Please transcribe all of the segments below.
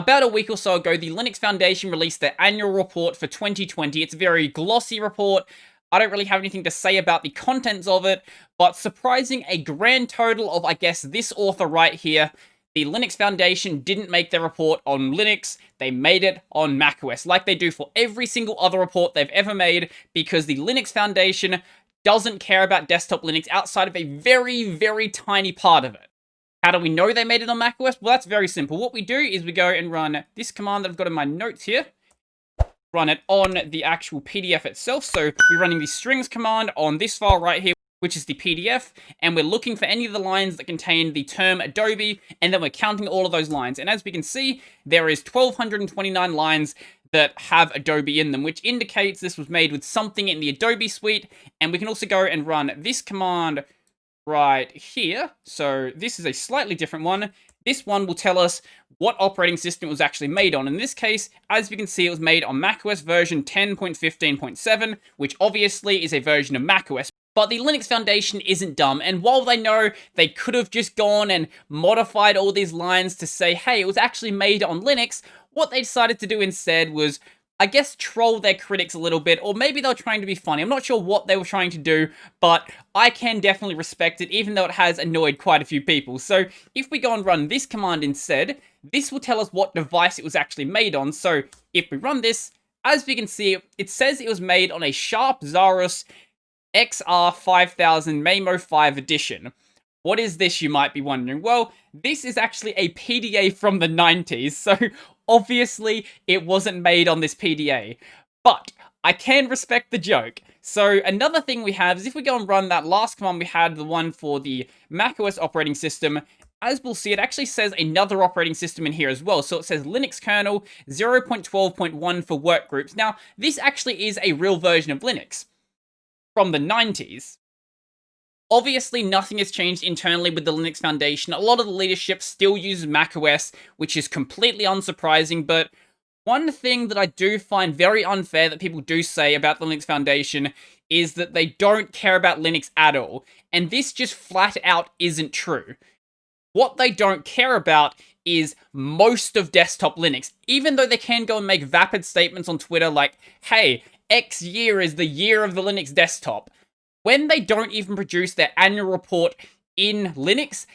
About a week or so ago, the Linux Foundation released their annual report for 2020. It's a very glossy report. I don't really have anything to say about the contents of it, but surprising a grand total of, I guess, this author right here. The Linux Foundation didn't make their report on Linux, they made it on macOS, like they do for every single other report they've ever made, because the Linux Foundation doesn't care about desktop Linux outside of a very, very tiny part of it. How do we know they made it on macOS? Well, that's very simple. What we do is we go and run this command that I've got in my notes here. Run it on the actual PDF itself. So we're running the strings command on this file right here, which is the PDF, and we're looking for any of the lines that contain the term Adobe, and then we're counting all of those lines. And as we can see, there is 1,229 lines that have Adobe in them, which indicates this was made with something in the Adobe suite. And we can also go and run this command right here. So this is a slightly different one. This one will tell us what operating system it was actually made on. In this case, as we can see, it was made on macOS version 10.15.7, which obviously is a version of macOS. But the Linux Foundation isn't dumb, and while they know they could have just gone and modified all these lines to say, hey, it was actually made on Linux, what they decided to do instead was, I guess, troll their critics a little bit, or maybe they were trying to be funny. I'm not sure what they were trying to do, but I can definitely respect it, even though it has annoyed quite a few people. So if we go and run this command instead, this will tell us what device it was actually made on. So if we run this, as we can see, it says it was made on a Sharp Zarus XR5000 Mamo 5 edition. What is this, you might be wondering? Well, this is actually a PDA from the 90s, so obviously it wasn't made on this PDA. But I can respect the joke. So another thing we have is if we go and run that last command we had, the one for the macOS operating system, as we'll see, it actually says another operating system in here as well. So it says Linux kernel 0.12.1 for workgroups. Now, this actually is a real version of Linux from the 90s. Obviously, nothing has changed internally with the Linux Foundation. A lot of the leadership still uses macOS, which is completely unsurprising, but one thing that I do find very unfair that people do say about the Linux Foundation is that they don't care about Linux at all, and this just flat out isn't true. What they don't care about is most of desktop Linux, even though they can go and make vapid statements on Twitter like, hey, X year is the year of the Linux desktop. When they don't even produce their annual report in Linux,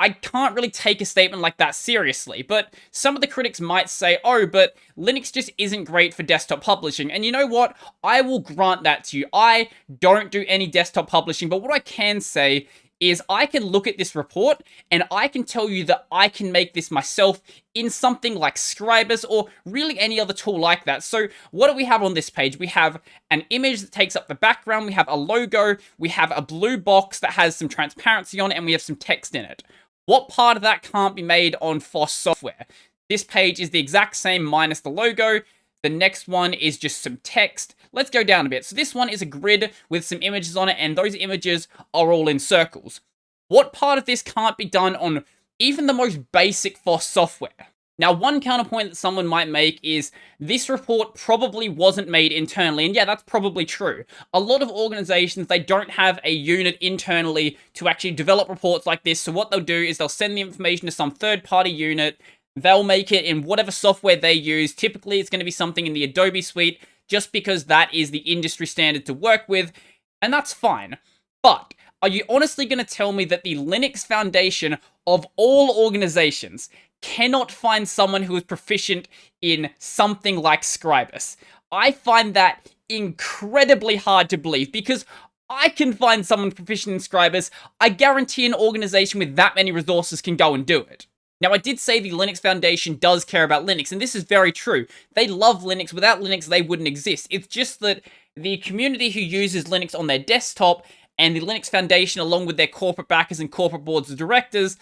I can't really take a statement like that seriously. But some of the critics might say, oh, but Linux just isn't great for desktop publishing. And you know what? I will grant that to you. I don't do any desktop publishing, but what I can say is I can look at this report and I can tell you that I can make this myself in something like Scribus or really any other tool like that. So what do we have on this page? We have an image that takes up the background, we have a logo, we have a blue box that has some transparency on it, and we have some text in it. What part of that can't be made on FOSS software? This page is the exact same minus the logo. The next one is just some text. Let's go down a bit. So this one is a grid with some images on it, and those images are all in circles. What part of this can't be done on even the most basic FOSS software? Now, one counterpoint that someone might make is this report probably wasn't made internally, and yeah, that's probably true. A lot of organizations, they don't have a unit internally to actually develop reports like this, so what they'll do is they'll send the information to some third-party unit. They'll make it in whatever software they use. Typically, it's going to be something in the Adobe suite, just because that is the industry standard to work with, and that's fine. But are you honestly going to tell me that the Linux Foundation, of all organizations, cannot find someone who is proficient in something like Scribus? I find that incredibly hard to believe, because I can find someone proficient in Scribus. I guarantee an organization with that many resources can go and do it. Now, I did say the Linux Foundation does care about Linux, and this is very true. They love Linux. Without Linux, they wouldn't exist. It's just that the community who uses Linux on their desktop and the Linux Foundation, along with their corporate backers and corporate boards of directors,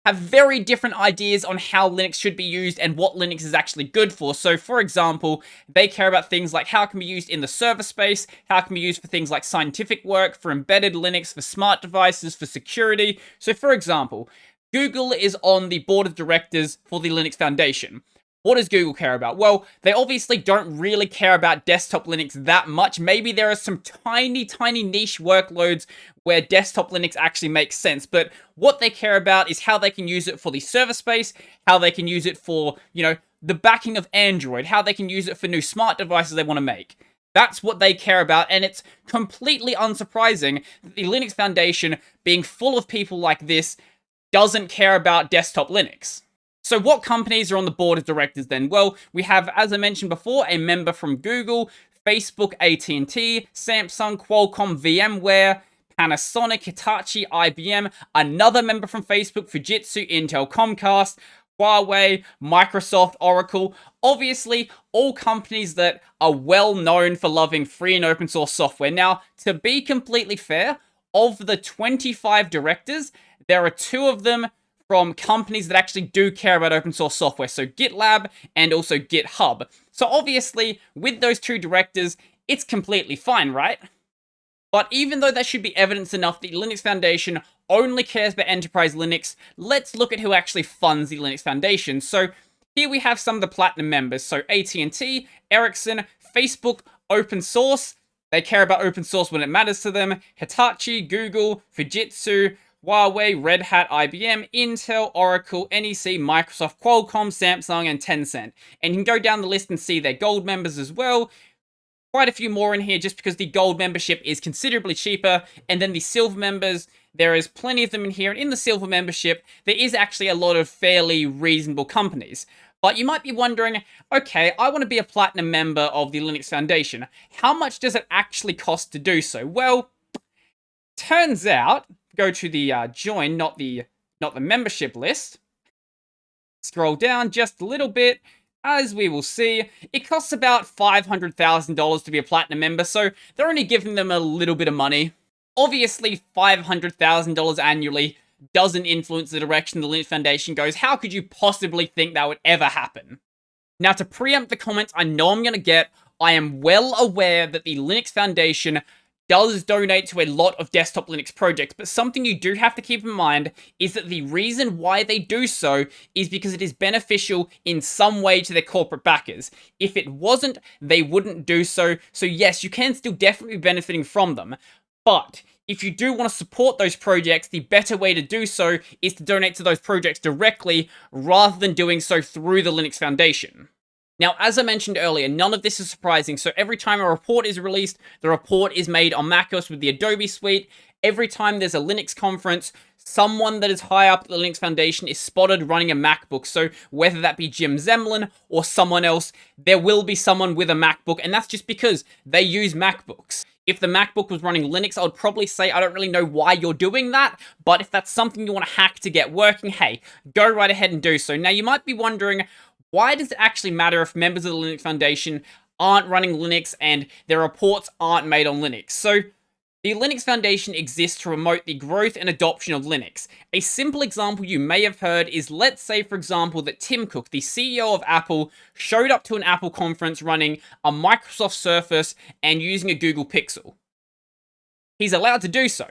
have very different ideas on how Linux should be used and what Linux is actually good for. So, for example, they care about things like how it can be used in the server space, how it can be used for things like scientific work, for embedded Linux, for smart devices, for security. So, for example, Google is on the board of directors for the Linux Foundation. What does Google care about? Well, they obviously don't really care about desktop Linux that much. Maybe there are some tiny, tiny niche workloads where desktop Linux actually makes sense, but what they care about is how they can use it for the server space, how they can use it for, the backing of Android, how they can use it for new smart devices they want to make. That's what they care about, and it's completely unsurprising that the Linux Foundation, being full of people like this, doesn't care about desktop Linux. So what companies are on the board of directors then? Well, we have, as I mentioned before, a member from Google, Facebook, AT&T, Samsung, Qualcomm, VMware, Panasonic, Hitachi, IBM, another member from Facebook, Fujitsu, Intel, Comcast, Huawei, Microsoft, Oracle. Obviously, all companies that are well known for loving free and open source software. Now, to be completely fair, of the 25 directors, there are 2 of them from companies that actually do care about open source software. So GitLab and also GitHub. So obviously, with those 2 directors, it's completely fine, right? But even though that should be evidence enough that the Linux Foundation only cares about enterprise Linux, let's look at who actually funds the Linux Foundation. So here we have some of the platinum members. So AT&T, Ericsson, Facebook, open source. They care about open source when it matters to them. Hitachi, Google, Fujitsu, Huawei, Red Hat, IBM, Intel, Oracle, NEC, Microsoft, Qualcomm, Samsung, and Tencent. And you can go down the list and see their gold members as well. Quite a few more in here just because the gold membership is considerably cheaper. And then the silver members, there is plenty of them in here. And in the silver membership, there is actually a lot of fairly reasonable companies. But you might be wondering, okay, I want to be a platinum member of the Linux Foundation. How much does it actually cost to do so? Well, turns out, go to the join, not the membership list. Scroll down just a little bit. As we will see, it costs about $500,000 to be a platinum member, so they're only giving them a little bit of money. Obviously, $500,000 annually doesn't influence the direction the Linux Foundation goes. How could you possibly think that would ever happen? Now, to preempt the comments I know I'm going to get, I am well aware that the Linux Foundation does donate to a lot of desktop Linux projects, but something you do have to keep in mind is that the reason why they do so is because it is beneficial in some way to their corporate backers. If it wasn't, they wouldn't do so. So yes, you can still definitely be benefiting from them, but if you do want to support those projects, the better way to do so is to donate to those projects directly rather than doing so through the Linux Foundation. Now, as I mentioned earlier, none of this is surprising, so every time a report is released, the report is made on macOS with the Adobe suite. Every time there's a Linux conference, someone that is high up at the Linux Foundation is spotted running a MacBook, so whether that be Jim Zemlin or someone else, there will be someone with a MacBook, and that's just because they use MacBooks. If the MacBook was running Linux, I would probably say, I don't really know why you're doing that, but if that's something you want to hack to get working, hey, go right ahead and do so. Now, you might be wondering, why does it actually matter if members of the Linux Foundation aren't running Linux and their reports aren't made on Linux? So, the Linux Foundation exists to promote the growth and adoption of Linux. A simple example you may have heard is, let's say, for example, that Tim Cook, the CEO of Apple, showed up to an Apple conference running a Microsoft Surface and using a Google Pixel. He's allowed to do so.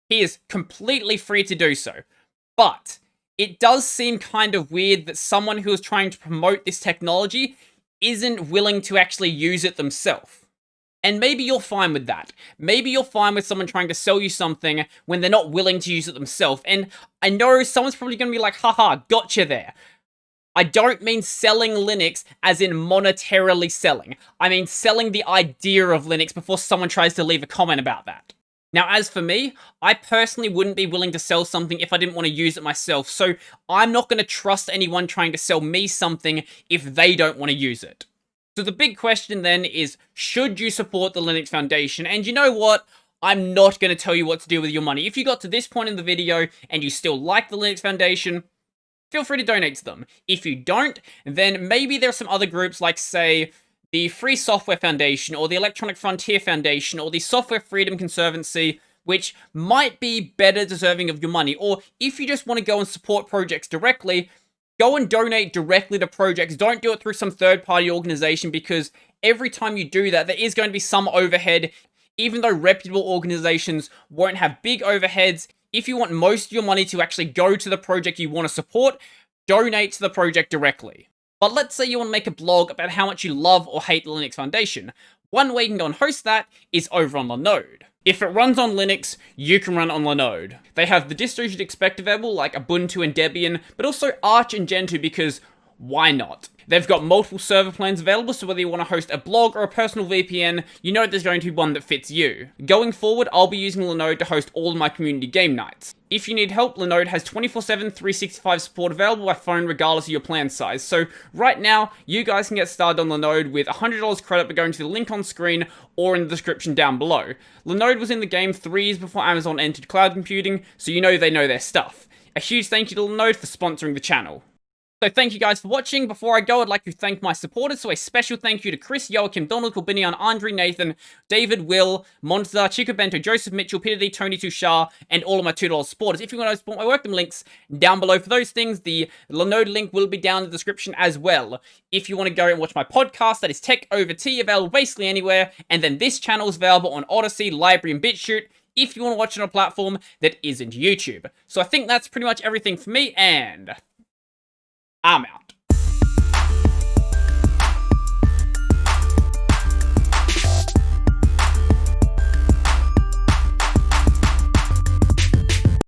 He is completely free to do so. But it does seem kind of weird that someone who is trying to promote this technology isn't willing to actually use it themselves. And maybe you're fine with that. Maybe you're fine with someone trying to sell you something when they're not willing to use it themselves. And I know someone's probably going to be like, haha, gotcha there. I don't mean selling Linux as in monetarily selling. I mean selling the idea of Linux before someone tries to leave a comment about that. Now, as for me, I personally wouldn't be willing to sell something if I didn't want to use it myself, so I'm not going to trust anyone trying to sell me something if they don't want to use it. So the big question then is, should you support the Linux Foundation? And you know what? I'm not going to tell you what to do with your money. If you got to this point in the video and you still like the Linux Foundation, feel free to donate to them. If you don't, then maybe there are some other groups like, say, the Free Software Foundation, or the Electronic Frontier Foundation, or the Software Freedom Conservancy, which might be better deserving of your money. Or if you just want to go and support projects directly, go and donate directly to projects. Don't do it through some third-party organization, because every time you do that, there is going to be some overhead. Even though reputable organizations won't have big overheads, if you want most of your money to actually go to the project you want to support, donate to the project directly. But let's say you want to make a blog about how much you love or hate the Linux Foundation. One way you can go and host that is over on Linode. If it runs on Linux, you can run on Linode. They have the distros you'd expect available, like Ubuntu and Debian, but also Arch and Gentoo, because why not? They've got multiple server plans available, so whether you want to host a blog or a personal VPN, you know there's going to be one that fits you. Going forward, I'll be using Linode to host all of my community game nights. If you need help, Linode has 24/7 365 support available by phone regardless of your plan size. So right now, you guys can get started on Linode with $100 credit by going to the link on screen or in the description down below. Linode was in the game 3 years before Amazon entered cloud computing, so you know they know their stuff. A huge thank you to Linode for sponsoring the channel. So thank you guys for watching. Before I go, I'd like to thank my supporters. So a special thank you to Chris, Joachim, Donald, Corbinian, Andre, Nathan, David, Will, Monza, Chico Bento, Joseph Mitchell, Peter D, Tony Tushar, and all of my $2 supporters. If you want to support my work, the links down below for those things. The Linode link will be down in the description as well. If you want to go and watch my podcast, that is Tech Over Tea, available basically anywhere. And then this channel is available on Odyssey, Library, and BitChute if you want to watch it on a platform that isn't YouTube. So I think that's pretty much everything for me, and I'm out.